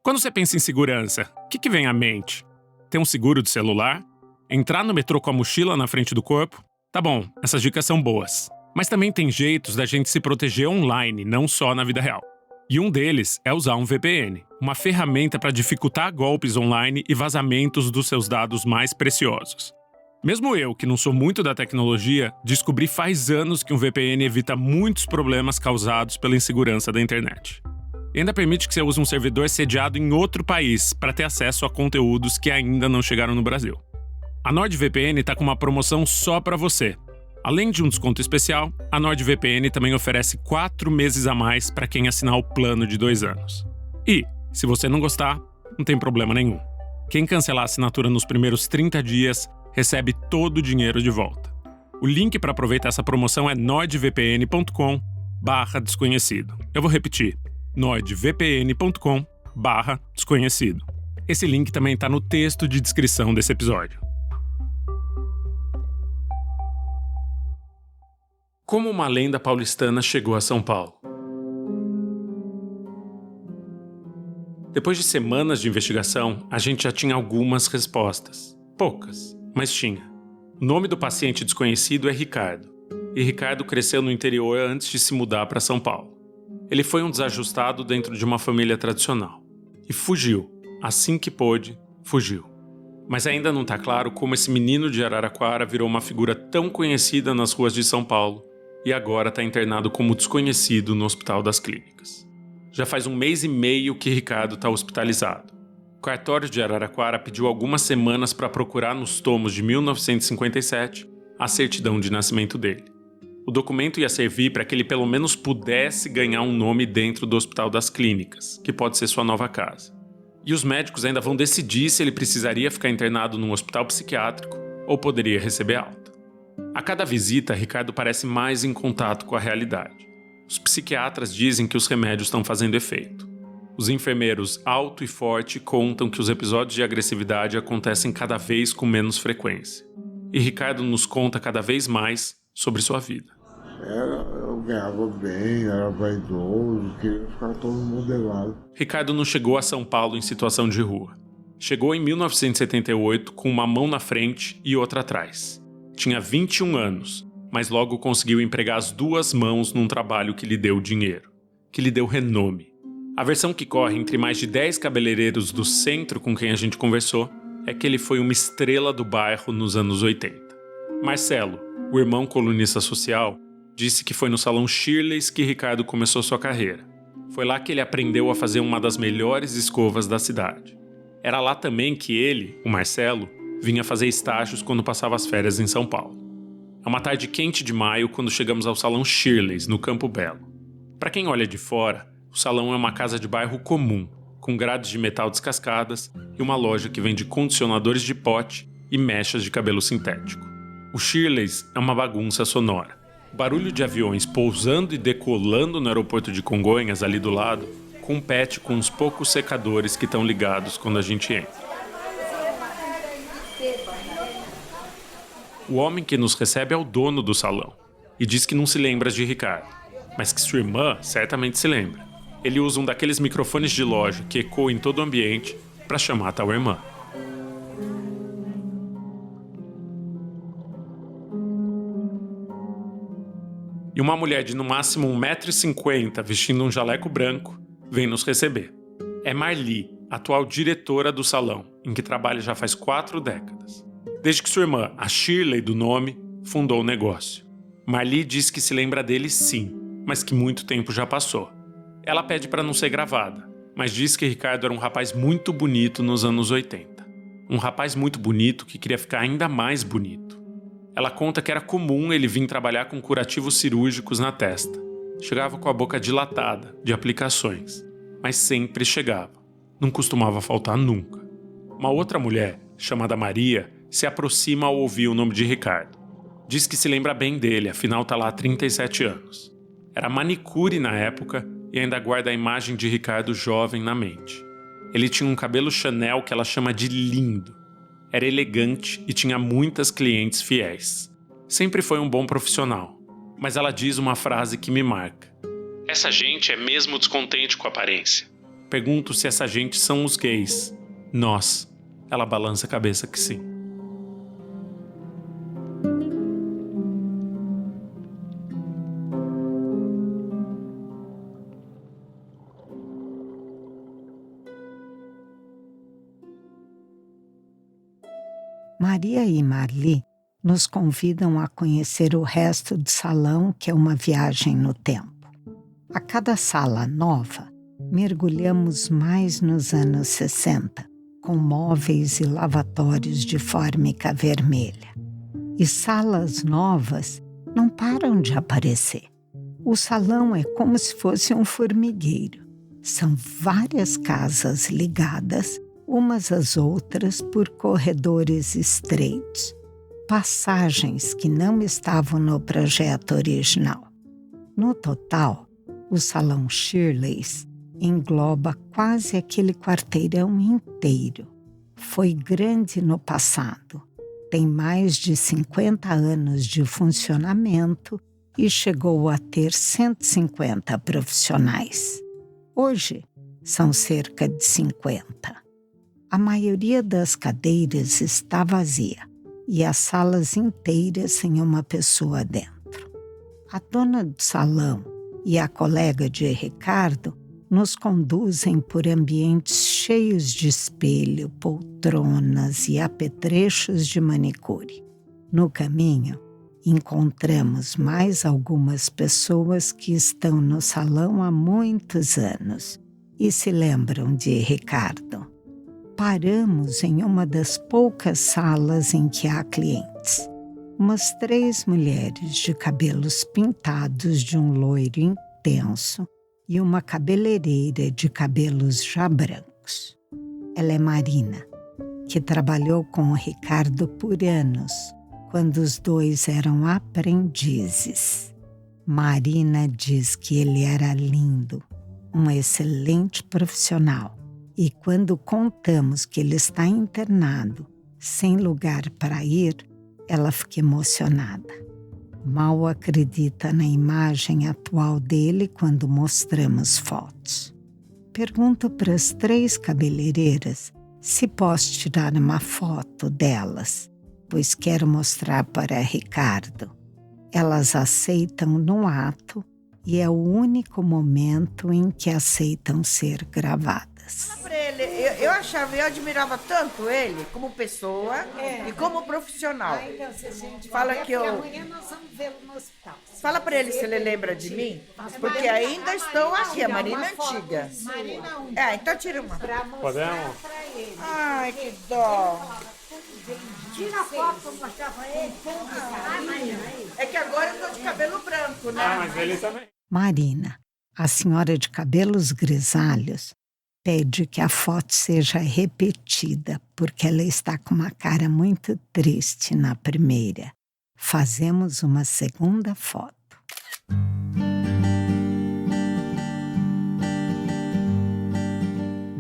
Quando você pensa em segurança, o que vem à mente? Ter um seguro de celular? Entrar no metrô com a mochila na frente do corpo? Tá bom, essas dicas são boas. Mas também tem jeitos da gente se proteger online, não só na vida real. E um deles é usar um VPN, uma ferramenta para dificultar golpes online e vazamentos dos seus dados mais preciosos. Mesmo eu, que não sou muito da tecnologia, descobri faz anos que um VPN evita muitos problemas causados pela insegurança da internet. E ainda permite que você use um servidor sediado em outro país para ter acesso a conteúdos que ainda não chegaram no Brasil. A NordVPN está com uma promoção só para você. Além de um desconto especial, a NordVPN também oferece 4 meses a mais para quem assinar o plano de 2 anos. E, se você não gostar, não tem problema nenhum. Quem cancelar a assinatura nos primeiros 30 dias recebe todo o dinheiro de volta. O link para aproveitar essa promoção é nordvpn.com/desconhecido. Eu vou repetir, nordvpn.com/desconhecido. Esse link também está no texto de descrição desse episódio. Como uma lenda paulistana chegou a São Paulo? Depois de semanas de investigação, a gente já tinha algumas respostas. Poucas, mas tinha. O nome do paciente desconhecido é Ricardo. E Ricardo cresceu no interior antes de se mudar para São Paulo. Ele foi um desajustado dentro de uma família tradicional. E fugiu. Assim que pôde, fugiu. Mas ainda não está claro como esse menino de Araraquara virou uma figura tão conhecida nas ruas de São Paulo e agora está internado como desconhecido no Hospital das Clínicas. Já faz 1 mês e meio que Ricardo está hospitalizado. O cartório de Araraquara pediu algumas semanas para procurar nos tomos de 1957 a certidão de nascimento dele. O documento ia servir para que ele pelo menos pudesse ganhar um nome dentro do Hospital das Clínicas, que pode ser sua nova casa. E os médicos ainda vão decidir se ele precisaria ficar internado num hospital psiquiátrico ou poderia receber alta. A cada visita, Ricardo parece mais em contato com a realidade. Os psiquiatras dizem que os remédios estão fazendo efeito. Os enfermeiros Alto e Forte contam que os episódios de agressividade acontecem cada vez com menos frequência. E Ricardo nos conta cada vez mais sobre sua vida. Eu ganhava bem, era vaidoso, queria ficar todo modelado. Ricardo não chegou a São Paulo em situação de rua. Chegou em 1978 com uma mão na frente e outra atrás. Tinha 21 anos, mas logo conseguiu empregar as 2 mãos num trabalho que lhe deu dinheiro, que lhe deu renome. A versão que corre entre mais de 10 cabeleireiros do centro com quem a gente conversou é que ele foi uma estrela do bairro nos anos 80. Marcelo, o irmão colunista social, disse que foi no Salão Shirley's que Ricardo começou sua carreira. Foi lá que ele aprendeu a fazer uma das melhores escovas da cidade. Era lá também que ele, o Marcelo, vinha fazer estágios quando passava as férias em São Paulo. É uma tarde quente de maio quando chegamos ao Salão Shirley's, no Campo Belo. Para quem olha de fora, o salão é uma casa de bairro comum, com grades de metal descascadas e uma loja que vende condicionadores de pote e mechas de cabelo sintético. O Shirley's é uma bagunça sonora. O barulho de aviões pousando e decolando no aeroporto de Congonhas, ali do lado, compete com os poucos secadores que estão ligados quando a gente entra. O homem que nos recebe é o dono do salão e diz que não se lembra de Ricardo, mas que sua irmã certamente se lembra. Ele usa um daqueles microfones de loja que ecoam em todo o ambiente para chamar a tal irmã. E uma mulher de no máximo 1,50 m vestindo um jaleco branco vem nos receber. É Marli, atual diretora do salão, em que trabalha já faz 4 décadas. Desde que sua irmã, a Shirley do nome, fundou o negócio. Marli diz que se lembra dele sim, mas que muito tempo já passou. Ela pede para não ser gravada, mas diz que Ricardo era um rapaz muito bonito nos anos 80. Um rapaz muito bonito que queria ficar ainda mais bonito. Ela conta que era comum ele vir trabalhar com curativos cirúrgicos na testa. Chegava com a boca dilatada, de aplicações, mas sempre chegava. Não costumava faltar nunca. Uma outra mulher, chamada Maria, se aproxima ao ouvir o nome de Ricardo. Diz que se lembra bem dele, afinal está lá há 37 anos. Era manicure na época e ainda guarda a imagem de Ricardo jovem na mente. Ele tinha um cabelo Chanel que ela chama de lindo. Era elegante e tinha muitas clientes fiéis. Sempre foi um bom profissional. Mas ela diz uma frase que me marca. Essa gente é mesmo descontente com a aparência. Pergunto se essa gente são os gays. Nós. Ela balança a cabeça que sim. Maria e Marli nos convidam a conhecer o resto do salão, que é uma viagem no tempo. A cada sala nova, mergulhamos mais nos anos 60, com móveis e lavatórios de fórmica vermelha. E salas novas não param de aparecer. O salão é como se fosse um formigueiro. São várias casas ligadas, umas às outras, por corredores estreitos. Passagens que não estavam no projeto original. No total, o Salão Shirley's engloba quase aquele quarteirão inteiro. Foi grande no passado, tem mais de 50 anos de funcionamento e chegou a ter 150 profissionais. Hoje, são cerca de 50. A maioria das cadeiras está vazia e as salas inteiras sem uma pessoa dentro. A dona do salão e a colega de Ricardo nos conduzem por ambientes cheios de espelho, poltronas e apetrechos de manicure. No caminho, encontramos mais algumas pessoas que estão no salão há muitos anos e se lembram de Ricardo. Paramos em uma das poucas salas em que há clientes. Umas 3 mulheres de cabelos pintados de um loiro intenso e uma cabeleireira de cabelos já brancos. Ela é Marina, que trabalhou com o Ricardo por anos, quando os dois eram aprendizes. Marina diz que ele era lindo, um excelente profissional. E quando contamos que ele está internado, sem lugar para ir, ela fica emocionada. Mal acredita na imagem atual dele quando mostramos fotos. Pergunto para as 3 cabeleireiras se posso tirar uma foto delas, pois quero mostrar para Ricardo. Elas aceitam no ato e é o único momento em que aceitam ser gravadas. Fala pra ele, eu admirava tanto ele como pessoa e como profissional. Ai, não, se a gente Fala vai, que eu- amanhã nós vamos vê-lo no hospital. Fala pra ele se ele lembra de mim, porque ainda estou aqui, a Marina antiga. Marina, Então tira uma. pra mostrar Podemos? pra ele. Ai, que dó. Tira a foto pra mostrar pra ele. É que agora eu tô de cabelo branco, né? mas ele também. Marina, a senhora de cabelos grisalhos, pede que a foto seja repetida, porque ela está com uma cara muito triste na primeira. Fazemos uma segunda foto.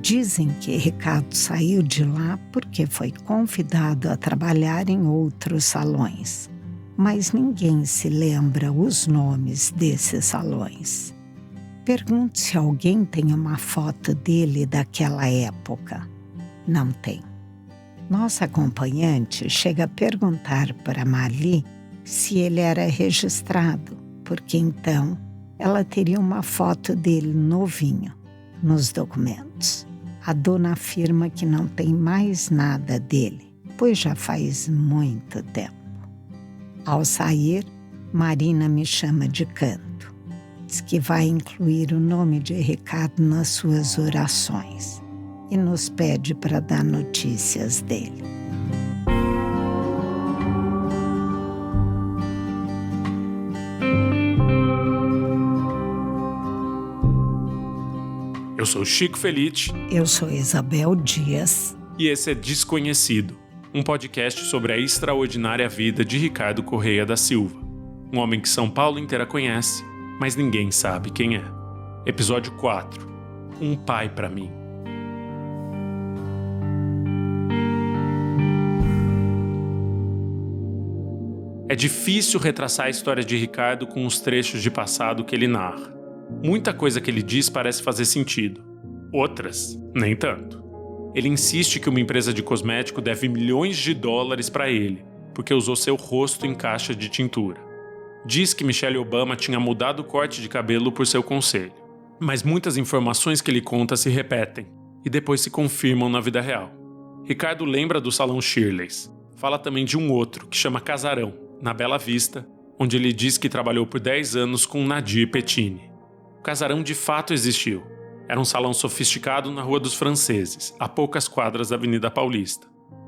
Dizem que Ricardo saiu de lá porque foi convidado a trabalhar em outros salões, mas ninguém se lembra os nomes desses salões. Pergunto se alguém tem uma foto dele daquela época. Não tem. Nossa acompanhante chega a perguntar para Marli se ele era registrado, porque então ela teria uma foto dele novinho nos documentos. A dona afirma que não tem mais nada dele, pois já faz muito tempo. Ao sair, Marina me chama de canto. Diz que vai incluir o nome de Ricardo nas suas orações e nos pede para dar notícias dele. Eu sou Chico Felice Eu sou Isabel Dias. e esse é Desconhecido, um podcast sobre a extraordinária vida de Ricardo Correia da Silva, um homem que São Paulo inteira conhece, mas ninguém sabe quem é. Episódio 4. Um pai pra mim. É difícil retraçar a história de Ricardo com os trechos de passado que ele narra. Muita coisa que ele diz parece fazer sentido. Outras, nem tanto. Ele insiste que uma empresa de cosmético deve milhões de dólares para ele, porque usou seu rosto em caixa de tintura. Diz que Michelle Obama tinha mudado o corte de cabelo por seu conselho. Mas muitas informações que ele conta se repetem e depois se confirmam na vida real. Ricardo lembra do Salão Shirley's. Fala também de um outro, que chama Casarão, na Bela Vista, onde ele diz que trabalhou por 10 anos com Nadir Pettini. O Casarão de fato existiu. Era um salão sofisticado na Rua dos Franceses, a poucas quadras da Avenida Paulista.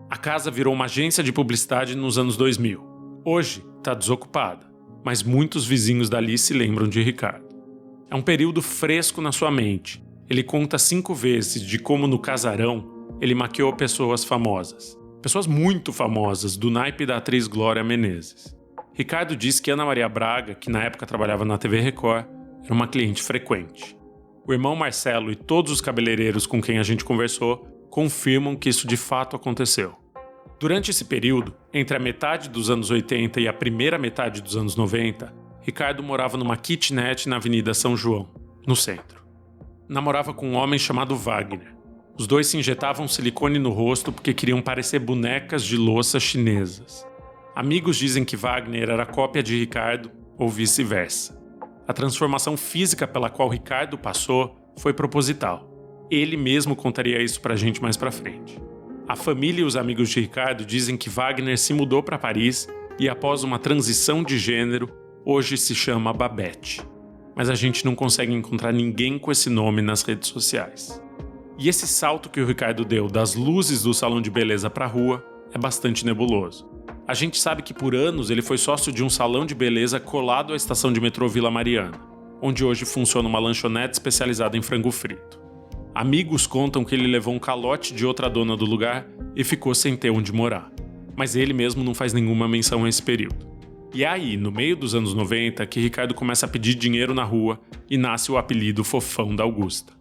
A casa virou uma agência de publicidade nos anos 2000. Hoje está desocupada, mas muitos vizinhos dali se lembram de Ricardo. É um período fresco na sua mente. Ele conta 5 vezes de como no Casarão ele maquiou pessoas famosas. Pessoas muito famosas, do naipe da atriz Glória Menezes. Ricardo diz que Ana Maria Braga, que na época trabalhava na TV Record, era uma cliente frequente. O irmão Marcelo e todos os cabeleireiros com quem a gente conversou confirmam que isso de fato aconteceu. Durante esse período, entre a metade dos anos 80 e a primeira metade dos anos 90, Ricardo morava numa kitnet na Avenida São João, no centro. Namorava com um homem chamado Wagner. Os dois se injetavam silicone no rosto porque queriam parecer bonecas de louça chinesas. Amigos dizem que Wagner era cópia de Ricardo ou vice-versa. A transformação física pela qual Ricardo passou foi proposital. Ele mesmo contaria isso pra gente mais pra frente. A família e os amigos de Ricardo dizem que Wagner se mudou para Paris e, após uma transição de gênero, hoje se chama Babette. Mas a gente não consegue encontrar ninguém com esse nome nas redes sociais. E esse salto que o Ricardo deu das luzes do salão de beleza para a rua é bastante nebuloso. A gente sabe que por anos ele foi sócio de um salão de beleza colado à estação de metrô Vila Mariana, onde hoje funciona uma lanchonete especializada em frango frito. Amigos contam que ele levou um calote de outra dona do lugar e ficou sem ter onde morar. Mas ele mesmo não faz nenhuma menção a esse período. E é aí, no meio dos anos 90, que Ricardo começa a pedir dinheiro na rua e nasce o apelido Fofão da Augusta.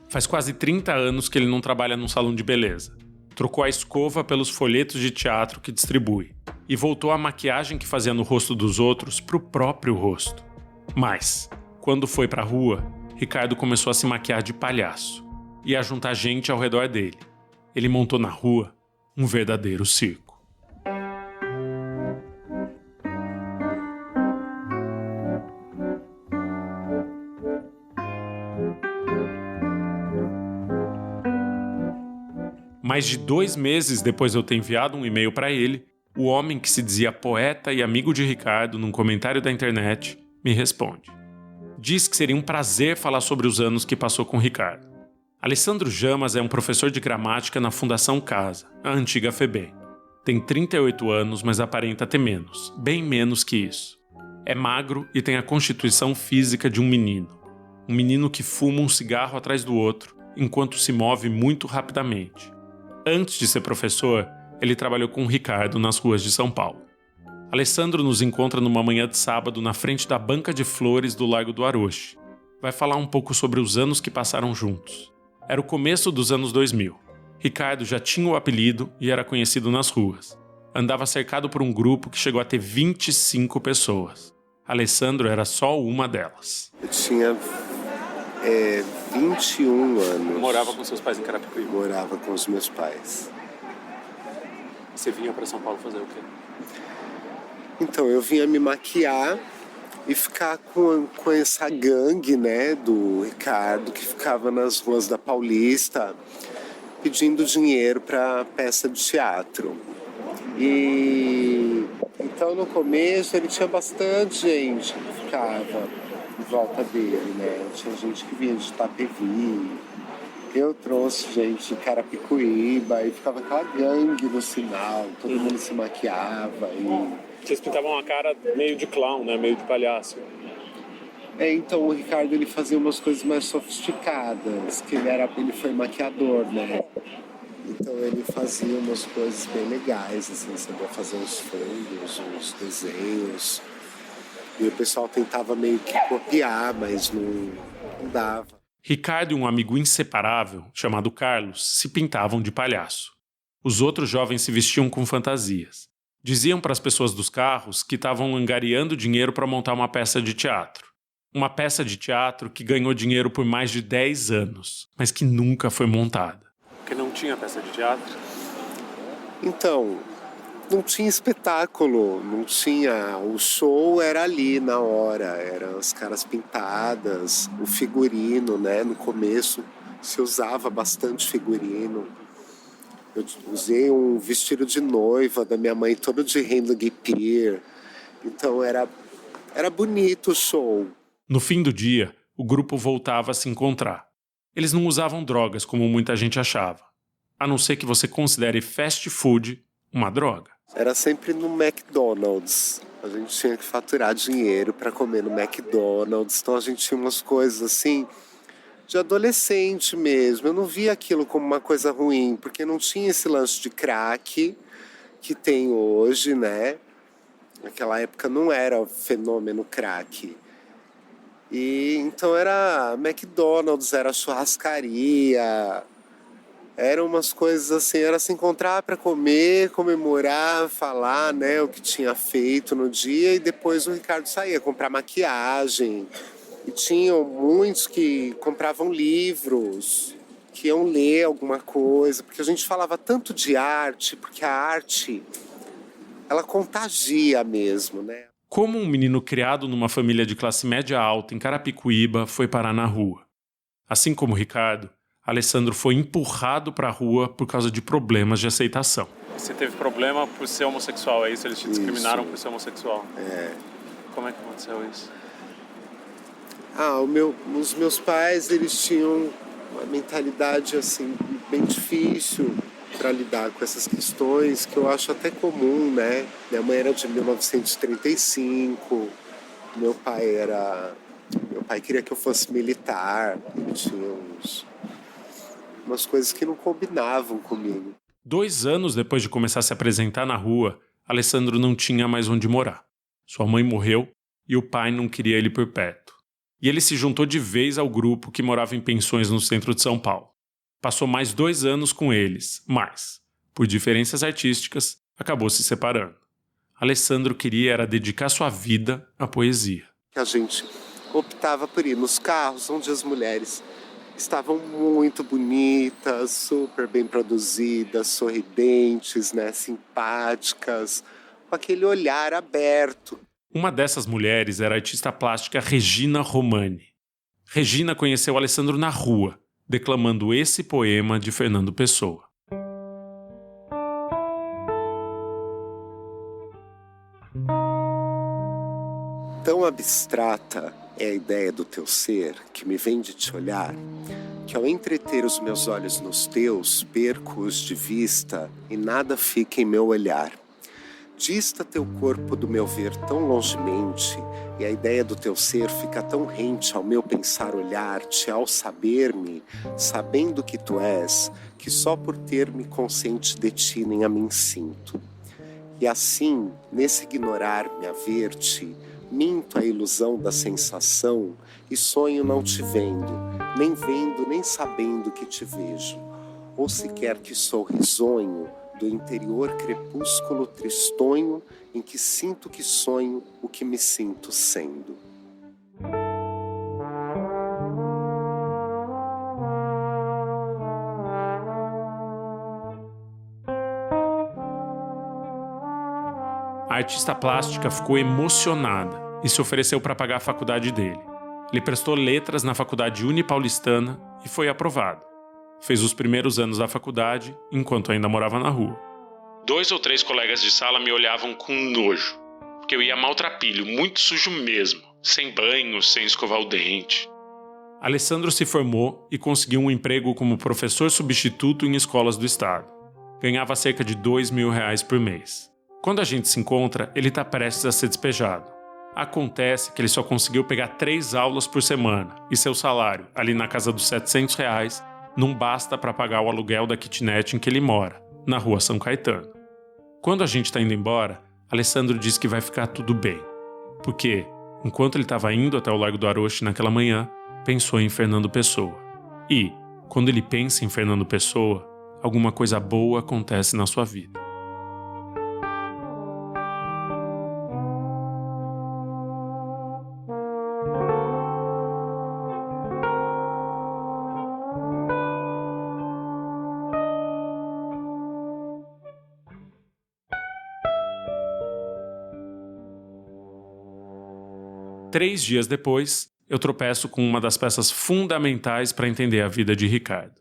Faz quase 30 anos que ele não trabalha num salão de beleza. Trocou a escova pelos folhetos de teatro que distribui e voltou a maquiagem que fazia no rosto dos outros pro próprio rosto. Mas, quando foi pra rua, Ricardo começou a se maquiar de palhaço e a juntar gente ao redor dele. Ele montou na rua um verdadeiro circo. Mais de 2 meses depois de eu ter enviado um e-mail para ele, o homem que se dizia poeta e amigo de Ricardo num comentário da internet me responde. Diz que seria um prazer falar sobre os anos que passou com Ricardo. Alessandro Jamas é um professor de gramática na Fundação Casa, a antiga FEBEM. Tem 38 anos, mas aparenta ter menos, bem menos que isso. É magro e tem a constituição física de um menino. Um menino que fuma um cigarro atrás do outro, enquanto se move muito rapidamente. Antes de ser professor, ele trabalhou com o Ricardo nas ruas de São Paulo. Alessandro nos encontra numa manhã de sábado na frente da banca de flores do Largo do Aroche. Vai falar um pouco sobre os anos que passaram juntos. Era o começo dos anos 2000. Ricardo já tinha o apelido e era conhecido nas ruas. Andava cercado por um grupo que chegou a ter 25 pessoas. Alessandro era só uma delas. Eu tinha 21 anos. Morava com seus pais em Carapicuíba? Morava com os meus pais. Você vinha para São Paulo fazer o quê? Então, eu vinha me maquiar e ficar com essa gangue, né, do Ricardo, que ficava nas ruas da Paulista pedindo dinheiro para peça de teatro. E então, no começo, ele tinha bastante gente que ficava em volta dele, né? Tinha gente que vinha de Itapevi. Eu trouxe gente de Carapicuíba e ficava aquela gangue no sinal, todo mundo se maquiava e... Vocês pintavam a cara meio de clown, né? Meio de palhaço. Então o Ricardo ele fazia umas coisas mais sofisticadas, que ele foi maquiador, né? Então ele fazia umas coisas bem legais, assim, sabia fazer uns fundos, uns desenhos. E o pessoal tentava meio que copiar, mas não dava. Ricardo e um amigo inseparável, chamado Carlos, se pintavam de palhaço. Os outros jovens se vestiam com fantasias. Diziam para as pessoas dos carros que estavam angariando dinheiro para montar uma peça de teatro. Uma peça de teatro que ganhou dinheiro por mais de 10 anos, mas que nunca foi montada. Porque não tinha peça de teatro? Então, não tinha espetáculo, não tinha... O show era ali na hora, eram as caras pintadas, o figurino, né? No começo se usava bastante figurino. Eu usei um vestido de noiva da minha mãe, todo de Handling Pier. Então era bonito o show. No fim do dia, o grupo voltava a se encontrar. Eles não usavam drogas, como muita gente achava. A não ser que você considere fast food uma droga. Era sempre no McDonald's. A gente tinha que faturar dinheiro para comer no McDonald's. Então a gente tinha umas coisas assim, de adolescente mesmo. Eu não via aquilo como uma coisa ruim, porque não tinha esse lance de crack que tem hoje, né? Naquela época não era fenômeno crack. E então era McDonald's, era churrascaria, eram umas coisas assim, era se encontrar para comer, comemorar, falar, né, o que tinha feito no dia, e depois o Ricardo saía comprar maquiagem. E tinham muitos que compravam livros, que iam ler alguma coisa, porque a gente falava tanto de arte, porque a arte, ela contagia mesmo, né? Como um menino criado numa família de classe média alta em Carapicuíba foi parar na rua. Assim como Ricardo, Alessandro foi empurrado para a rua por causa de problemas de aceitação. Você teve problema por ser homossexual, é isso? Eles te discriminaram por ser homossexual? É. Como é que aconteceu isso? Os meus pais, eles tinham uma mentalidade assim, bem difícil para lidar com essas questões, que eu acho até comum, né? Minha mãe era de 1935, meu pai queria que eu fosse militar, tinha umas coisas que não combinavam comigo. 2 anos depois de começar a se apresentar na rua, Alessandro não tinha mais onde morar. Sua mãe morreu e o pai não queria ele por perto. E ele se juntou de vez ao grupo que morava em pensões no centro de São Paulo. Passou mais 2 anos com eles, mas, por diferenças artísticas, acabou se separando. Alessandro queria era dedicar sua vida à poesia. A gente optava por ir nos carros onde as mulheres estavam muito bonitas, super bem produzidas, sorridentes, né, simpáticas, com aquele olhar aberto. Uma dessas mulheres era a artista plástica Regina Romani. Regina conheceu Alessandro na rua, declamando esse poema de Fernando Pessoa. Tão abstrata é a ideia do teu ser, que me vem de te olhar, que ao entreter os meus olhos nos teus, perco-os de vista e nada fica em meu olhar. Dista teu corpo do meu ver tão longemente, e a ideia do teu ser fica tão rente ao meu pensar olhar-te, ao saber-me, sabendo que tu és, que só por ter-me consciente de ti nem a mim sinto. E assim, nesse ignorar-me a ver-te, minto a ilusão da sensação e sonho não te vendo, nem sabendo que te vejo, ou sequer que sou risonho do interior crepúsculo tristonho em que sinto que sonho o que me sinto sendo. A artista plástica ficou emocionada e se ofereceu para pagar a faculdade dele. Ele prestou letras na faculdade Unipaulistana e foi aprovado. Fez os primeiros anos da faculdade, enquanto ainda morava na rua. 2 ou 3 colegas de sala me olhavam com nojo, porque eu ia maltrapilho, muito sujo mesmo, sem banho, sem escovar o dente. Alessandro se formou e conseguiu um emprego como professor substituto em escolas do estado. Ganhava cerca de R$2.000 por mês. Quando a gente se encontra, ele está prestes a ser despejado. Acontece que ele só conseguiu pegar 3 aulas por semana e seu salário, ali na casa dos R$700, não basta para pagar o aluguel da kitnet em que ele mora, na rua São Caetano. Quando a gente está indo embora, Alessandro diz que vai ficar tudo bem. Porque, enquanto ele estava indo até o Largo do Aroche naquela manhã, pensou em Fernando Pessoa. E, quando ele pensa em Fernando Pessoa, alguma coisa boa acontece na sua vida. 3 dias depois, eu tropeço com uma das peças fundamentais para entender a vida de Ricardo.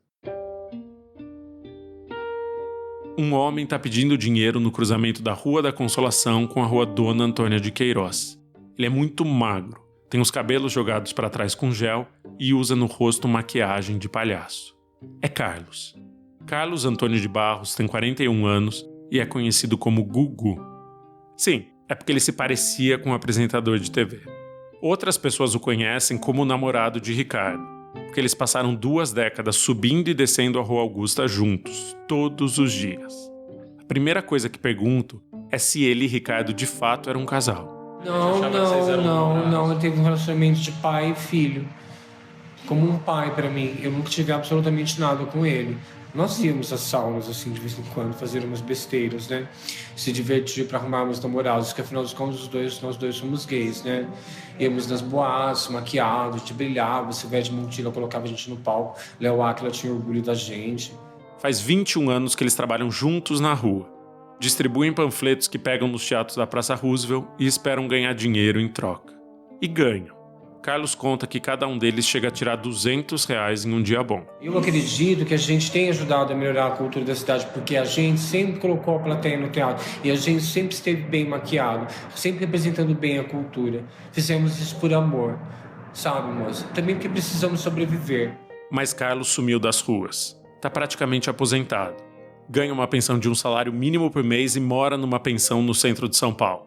Um homem está pedindo dinheiro no cruzamento da Rua da Consolação com a Rua Dona Antônia de Queiroz. Ele é muito magro, tem os cabelos jogados para trás com gel e usa no rosto maquiagem de palhaço. É Carlos. Carlos Antônio de Barros tem 41 anos e é conhecido como Gugu. Sim, é porque ele se parecia com um apresentador de TV. Outras pessoas o conhecem como o namorado de Ricardo, porque eles passaram 2 décadas subindo e descendo a Rua Augusta juntos, todos os dias. A primeira coisa que pergunto é se ele e Ricardo de fato eram um casal. Não. Eu tive um relacionamento de pai e filho. Como um pai pra mim. Eu nunca tive absolutamente nada com ele. Nós íamos às saunas, assim, de vez em quando, fazer umas besteiras, né? Se divertir pra arrumar umas namoradas, porque afinal dos contos, nós dois somos gays, né? Íamos nas boates, maquiados, a gente brilhava, se vier de Montila, colocava a gente no palco. Léo Áquila tinha orgulho da gente. Faz 21 anos que eles trabalham juntos na rua. Distribuem panfletos que pegam nos teatros da Praça Roosevelt e esperam ganhar dinheiro em troca. E ganham. Carlos conta que cada um deles chega a tirar R$200 em um dia bom. Eu acredito que a gente tem ajudado a melhorar a cultura da cidade, porque a gente sempre colocou a plateia no teatro e a gente sempre esteve bem maquiado, sempre representando bem a cultura. Fizemos isso por amor, sabe, moça? Também porque precisamos sobreviver. Mas Carlos sumiu das ruas. Tá praticamente aposentado. Ganha uma pensão de um salário mínimo por mês e mora numa pensão no centro de São Paulo.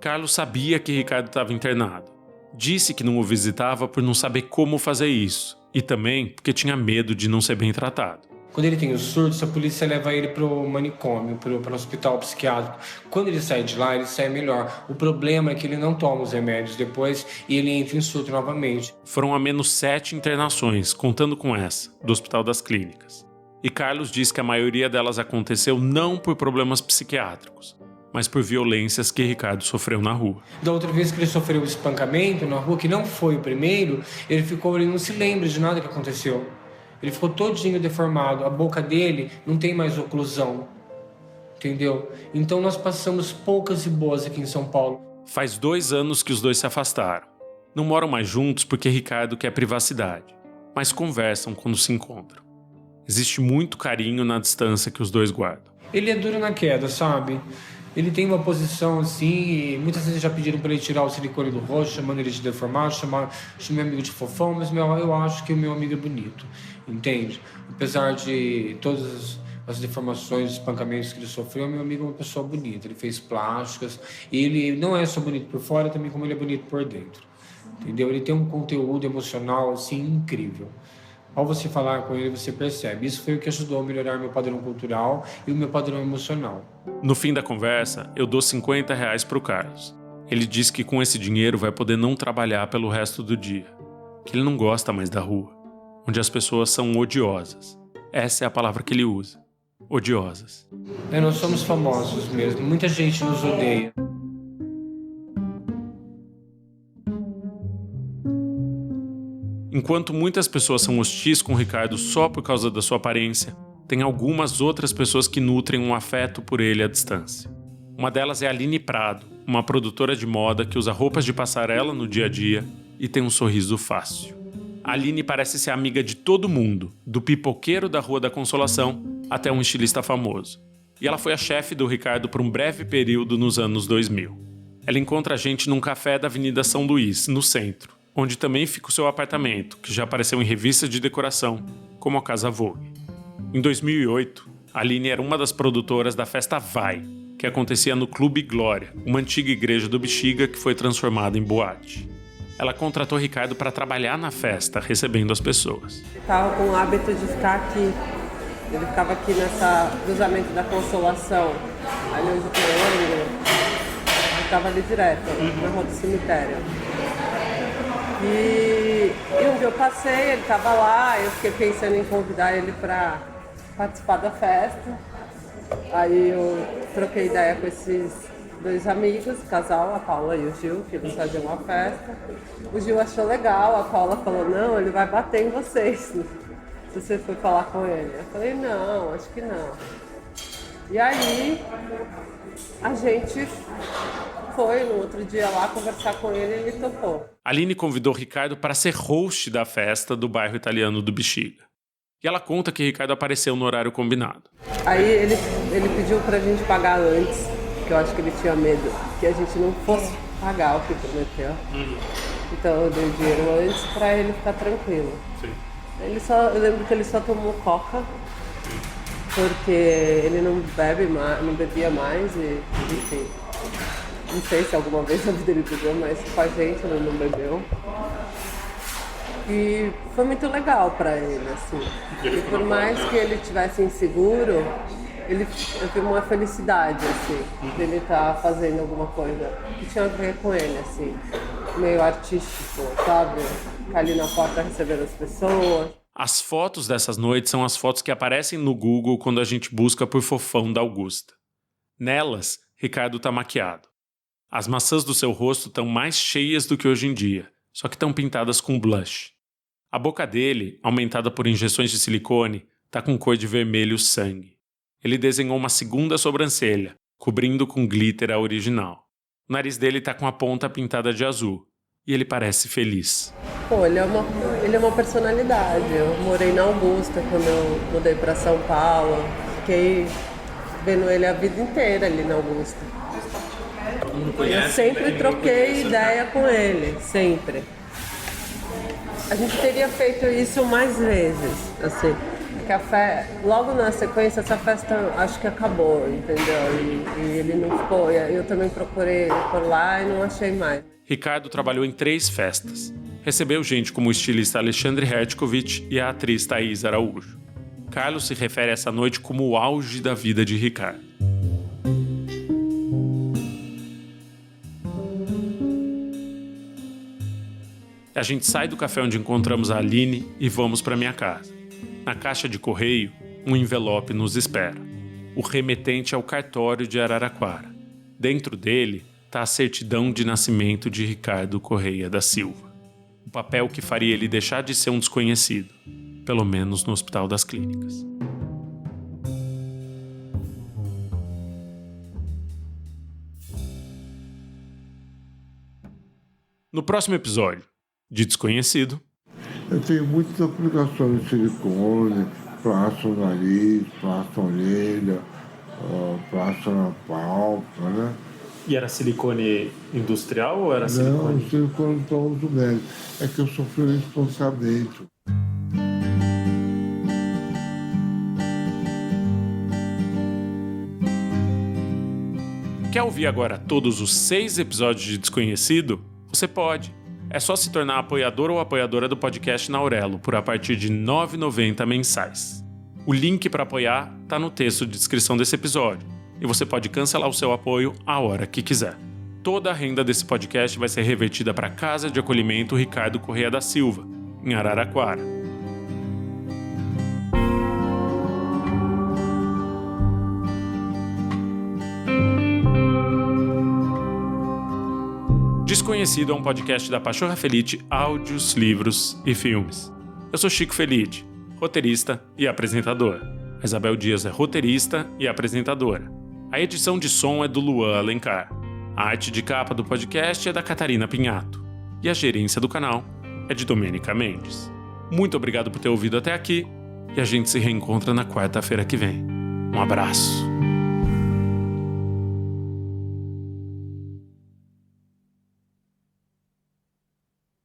Carlos sabia que Ricardo estava internado. Disse que não o visitava por não saber como fazer isso, e também porque tinha medo de não ser bem tratado. Quando ele tem os surtos, a polícia leva ele pro manicômio, pro hospital psiquiátrico. Quando ele sai de lá, ele sai melhor. O problema é que ele não toma os remédios depois e ele entra em surto novamente. Foram ao menos 7 internações, contando com essa, do Hospital das Clínicas. E Carlos diz que a maioria delas aconteceu não por problemas psiquiátricos, mas por violências que Ricardo sofreu na rua. Da outra vez que ele sofreu espancamento na rua, que não foi o primeiro, ele não se lembra de nada que aconteceu. Ele ficou todinho deformado, a boca dele não tem mais oclusão, entendeu? Então nós passamos poucas e boas aqui em São Paulo. Faz 2 anos que os dois se afastaram. Não moram mais juntos porque Ricardo quer privacidade, mas conversam quando se encontram. Existe muito carinho na distância que os dois guardam. Ele é duro na queda, sabe? Ele tem uma posição assim, e muitas vezes já pediram para ele tirar o silicone do rosto, chamando ele de deformado, chamando meu amigo de fofão, mas eu acho que o meu amigo é bonito, entende? Apesar de todas as deformações, os espancamentos que ele sofreu, meu amigo é uma pessoa bonita, ele fez plásticas, e ele não é só bonito por fora, também como ele é bonito por dentro, entendeu? Ele tem um conteúdo emocional, assim, incrível. Ao você falar com ele, você percebe. Isso foi o que ajudou a melhorar meu padrão cultural e o meu padrão emocional. No fim da conversa, eu dou R$50 pro Carlos. Ele diz que com esse dinheiro vai poder não trabalhar pelo resto do dia. Que ele não gosta mais da rua, onde as pessoas são odiosas. Essa é a palavra que ele usa. Odiosas. Nós somos famosos mesmo. Muita gente nos odeia. Enquanto muitas pessoas são hostis com o Ricardo só por causa da sua aparência, tem algumas outras pessoas que nutrem um afeto por ele à distância. Uma delas é a Aline Prado, uma produtora de moda que usa roupas de passarela no dia a dia e tem um sorriso fácil. A Aline parece ser amiga de todo mundo, do pipoqueiro da Rua da Consolação até um estilista famoso. E ela foi a chefe do Ricardo por um breve período nos anos 2000. Ela encontra a gente num café da Avenida São Luís, no centro, onde também fica o seu apartamento, que já apareceu em revistas de decoração, como a Casa Vogue. Em 2008, a Aline era uma das produtoras da festa Vai, que acontecia no Clube Glória, uma antiga igreja do Bexiga que foi transformada em boate. Ela contratou Ricardo para trabalhar na festa, recebendo as pessoas. Ele estava com o hábito de ficar aqui. Ele ficava aqui nessa cruzamento da Consolação, ali onde tem o ângulo. Ele estava ali direto, na rua do cemitério. E um dia eu passei, ele estava lá, eu fiquei pensando em convidar ele para participar da festa. Aí eu troquei ideia com esses 2 amigos, o casal, a Paula e o Gil, que eles faziam uma festa. O Gil achou legal, a Paula falou, não, ele vai bater em vocês, se você for falar com ele. Eu falei, não, acho que não. E aí a gente foi no outro dia lá conversar com ele e ele topou. A Aline convidou Ricardo para ser host da festa do bairro italiano do Bexiga. E ela conta que Ricardo apareceu no horário combinado. Aí ele pediu pra gente pagar antes, que eu acho que ele tinha medo que a gente não fosse pagar o que prometeu. Então eu dei o dinheiro antes pra ele ficar tranquilo. Sim. Eu lembro que ele só tomou coca, porque ele não bebia mais e, enfim, não sei se alguma vez na vida ele bebeu, mas com a gente ele não bebeu. E foi muito legal pra ele, assim. E por mais que ele tivesse inseguro, eu vi uma felicidade, assim, dele estar fazendo alguma coisa que tinha a ver com ele, assim, meio artístico, sabe? Ficar ali na porta recebendo as pessoas. As fotos dessas noites são as fotos que aparecem no Google quando a gente busca por Fofão da Augusta. Nelas, Ricardo tá maquiado. As maçãs do seu rosto estão mais cheias do que hoje em dia, só que estão pintadas com blush. A boca dele, aumentada por injeções de silicone, tá com cor de vermelho sangue. Ele desenhou uma segunda sobrancelha, cobrindo com glitter a original. O nariz dele tá com a ponta pintada de azul. E ele parece feliz. Pô, ele é uma personalidade. Eu morei na Augusta quando eu mudei pra São Paulo. Fiquei vendo ele a vida inteira ali na Augusta. Eu sempre troquei ideia com ele, sempre. A gente teria feito isso mais vezes, assim. Porque logo na sequência, essa festa acho que acabou, entendeu? E ele não ficou. Eu também procurei por lá e não achei mais. Ricardo trabalhou em 3 festas. Recebeu gente como o estilista Alexandre Hertkovich e a atriz Thaís Araújo. Carlos se refere a essa noite como o auge da vida de Ricardo. A gente sai do café onde encontramos a Aline e vamos para minha casa. Na caixa de correio, um envelope nos espera. O remetente ao cartório de Araraquara. Dentro dele está a certidão de nascimento de Ricardo Correia da Silva. O papel que faria ele deixar de ser um desconhecido, pelo menos no Hospital das Clínicas. No próximo episódio de Desconhecido... Eu tenho muitas aplicações de silicone, plástico no nariz, plástico na orelha, plástico na pálpebra, né? E era silicone industrial ou era silicone? Não, silicone para uso médico. É que eu sofri um esponjamento. Quer ouvir agora todos os 6 episódios de Desconhecido? Você pode. É só se tornar apoiador ou apoiadora do podcast na Aurelo por a partir de R$ 9,90 mensais. O link para apoiar está no texto de descrição desse episódio e você pode cancelar o seu apoio a hora que quiser. Toda a renda desse podcast vai ser revertida para a Casa de Acolhimento Ricardo Correia da Silva, em Araraquara. Desconhecido é um podcast da Pachorra Felite, áudios, livros e filmes. Eu sou Chico Felite, roteirista e apresentador. A Isabel Dias é roteirista e apresentadora. A edição de som é do Luan Alencar. A arte de capa do podcast é da Catarina Pinhato. E a gerência do canal é de Domênica Mendes. Muito obrigado por ter ouvido até aqui e a gente se reencontra na quarta-feira que vem. Um abraço.